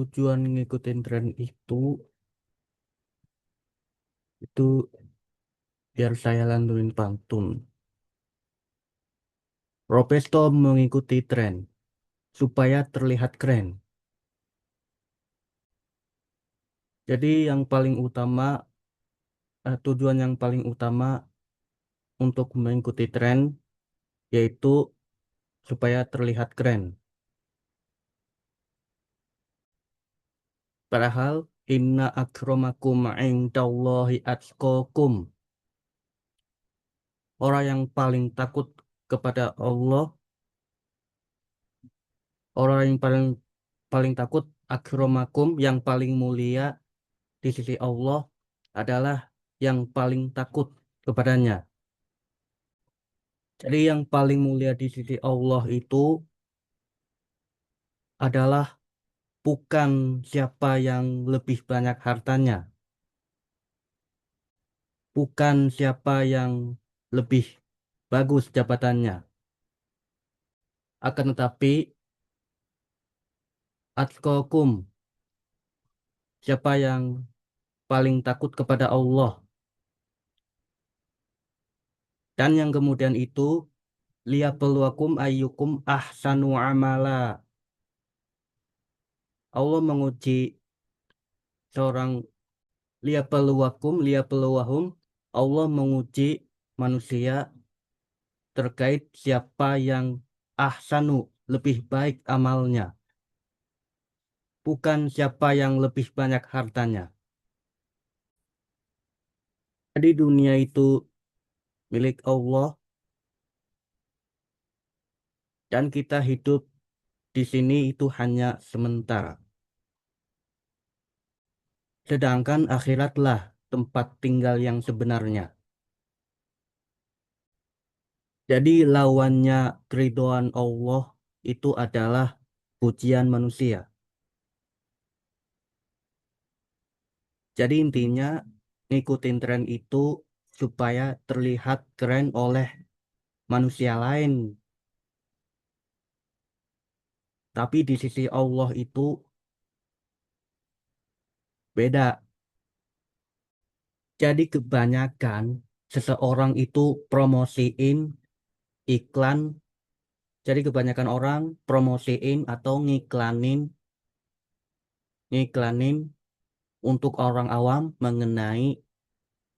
tujuan ngikutin tren itu biar saya lantunin pantun. Robesto mengikuti tren supaya terlihat keren. Jadi tujuan yang paling utama untuk mengikuti tren yaitu supaya terlihat keren. Padahal inna akramakum indallahi atqakum. Orang yang paling takut kepada Allah, orang yang paling paling takut akramakum, yang paling mulia di sisi Allah adalah yang paling takut kepadanya. Jadi yang paling mulia di sisi Allah itu adalah bukan siapa yang lebih banyak hartanya, bukan siapa yang lebih bagus jabatannya, akan tetapi atqakum, siapa yang paling takut kepada Allah. Dan yang kemudian itu liyabluwakum ayyukum ahsanu amala. Allah menguji seorang liyabluwahum. Allah menguji manusia terkait siapa yang ahsanu, lebih baik amalnya, bukan siapa yang lebih banyak hartanya. Jadi dunia itu milik Allah dan kita hidup di sini itu hanya sementara. Sedangkan akhiratlah tempat tinggal yang sebenarnya. Jadi lawannya keridhaan Allah itu adalah pujian manusia. Jadi intinya ngikutin tren itu supaya terlihat keren oleh manusia lain. Tapi di sisi Allah itu beda. Jadi kebanyakan seseorang itu promosiin iklan. Jadi kebanyakan orang promosiin atau ngiklanin untuk orang awam mengenai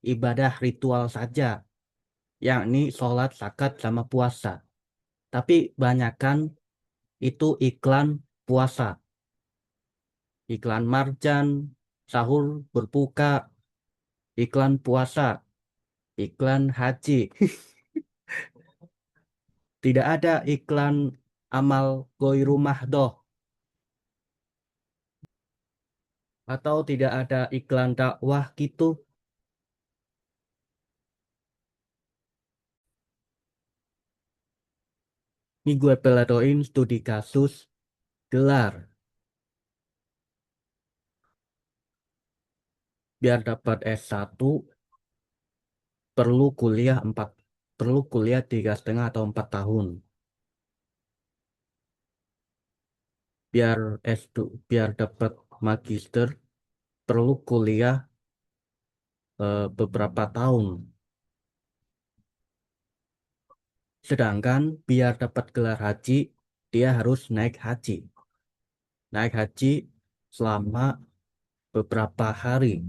ibadah ritual saja, yakni sholat, zakat, sama puasa. Tapi banyakan itu iklan puasa, iklan marjan, sahur, berbuka, iklan puasa, iklan haji. Tidak ada iklan amal ghairu mahdoh, atau tidak ada iklan dakwah gitu. Ini gue peladoin studi kasus gelar. Biar dapat S1 perlu kuliah 3,5 atau 4 tahun. Biar dapat magister perlu kuliah beberapa tahun. Sedangkan biar dapat gelar haji, dia harus naik haji. Naik haji selama beberapa hari.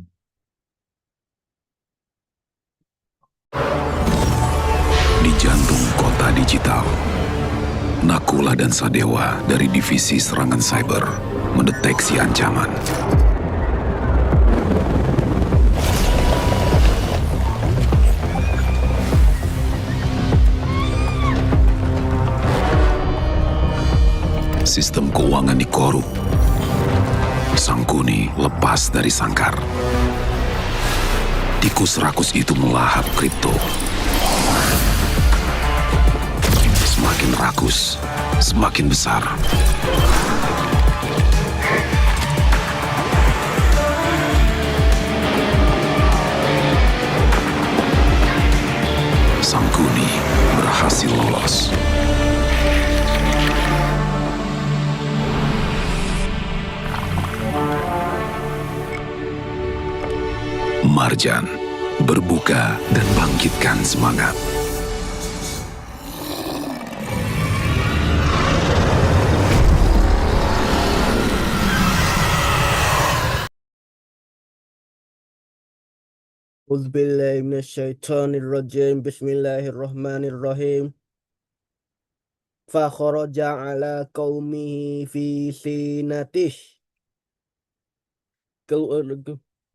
Di jantung kota digital, Nakula dan Sadewa dari Divisi Serangan Cyber mendeteksi ancaman. Sistem keuangan dikorup. Sangkuni lepas dari sangkar. Tikus rakus itu melahap kripto. Semakin rakus, semakin besar. Sangkuni berhasil lolos. Marjan, berbuka dan bangkitkan semangat. Auzubillahiminasyaitonirrajim. Bismillahirrahmanirrahim. Fa kharaja ala qaumihi fi sinatih.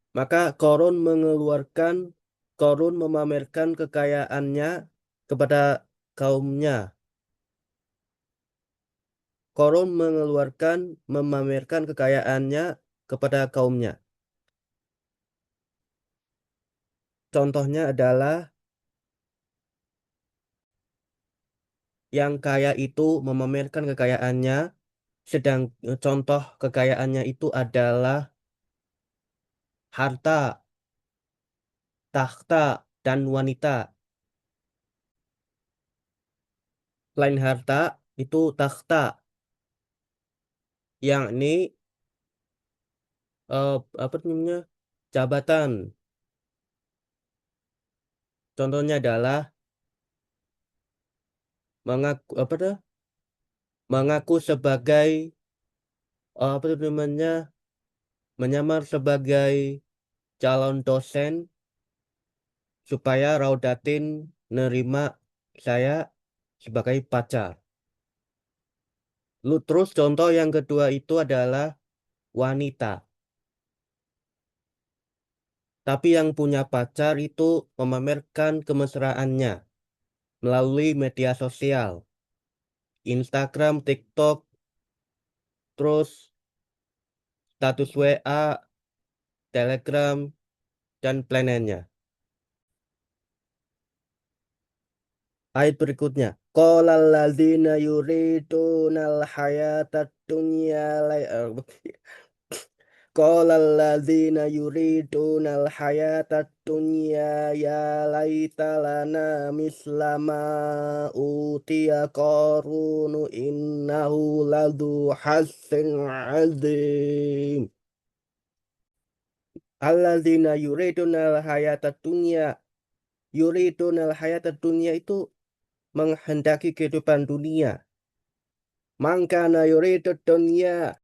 Maka Korun memamerkan kekayaannya kepada kaumnya. Korun memamerkan kekayaannya kepada kaumnya. Contohnya adalah yang kaya itu memamerkan kekayaannya, sedang contoh kekayaannya itu adalah harta, takhta, dan wanita. Selain harta, itu takhta, yakni apa namanya, jabatan. Contohnya adalah mengaku sebagai apa itu namanya, menyamar sebagai calon dosen supaya Raudatin nerima saya sebagai pacar. Terus contoh yang kedua itu adalah wanita. Tapi yang punya pacar itu memamerkan kemesraannya melalui media sosial, Instagram, TikTok, terus status WA, Telegram, dan lainnya. Ayat berikutnya. Qolal ladzina yuridunal hayatad dunya Qolal ladzina yuridunal hayatad dunya ya laita lana mislama utiya qarunu innahu ladzu hassin azim. Alladzina yuridunal hayatad dunya. Yuridunal hayatad dunya itu menghendaki kehidupan dunia. Mangkana yuridud dunya,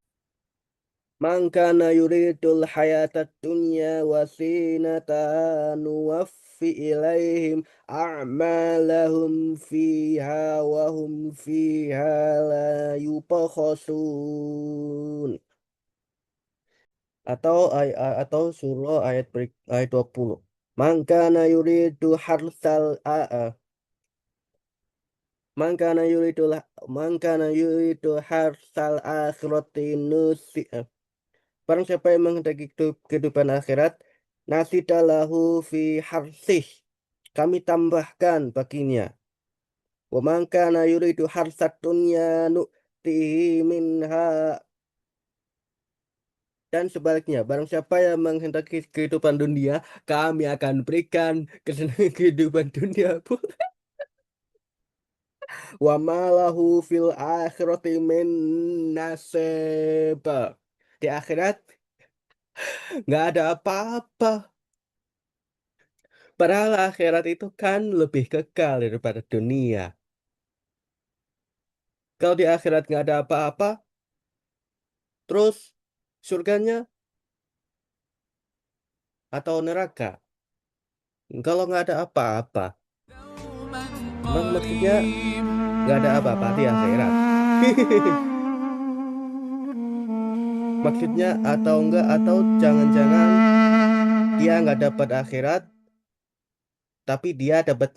mangkana yuridul hayatad dunya wasinata nuwaffi ilaihim a'malahum fiha wa hum fiha la yubakhasun. Atau surah ayat 20. Mangkana yuridu harsal Mangkana yuridu harsal akhirati nusi. Barang siapa yang menghendaki kehidupan akhirat, nasidalahu fi harsih. Kami tambahkan baginya. Wa mangkana yuridu harsat dunya nu'tihi minha. Dan sebaliknya, barang siapa yang menghendaki kehidupan dunia, kami akan berikan kehidupan dunia pun. Wa malahu fil akhirati min nasib. Di akhirat nggak ada apa-apa. Padahal akhirat itu kan lebih kekal daripada dunia. Kalau di akhirat nggak ada apa-apa, terus surganya atau neraka? Kalau nggak ada apa-apa, maksudnya nggak ada apa-apa di akhirat. Maksudnya atau jangan-jangan dia nggak dapat akhirat, tapi dia dapat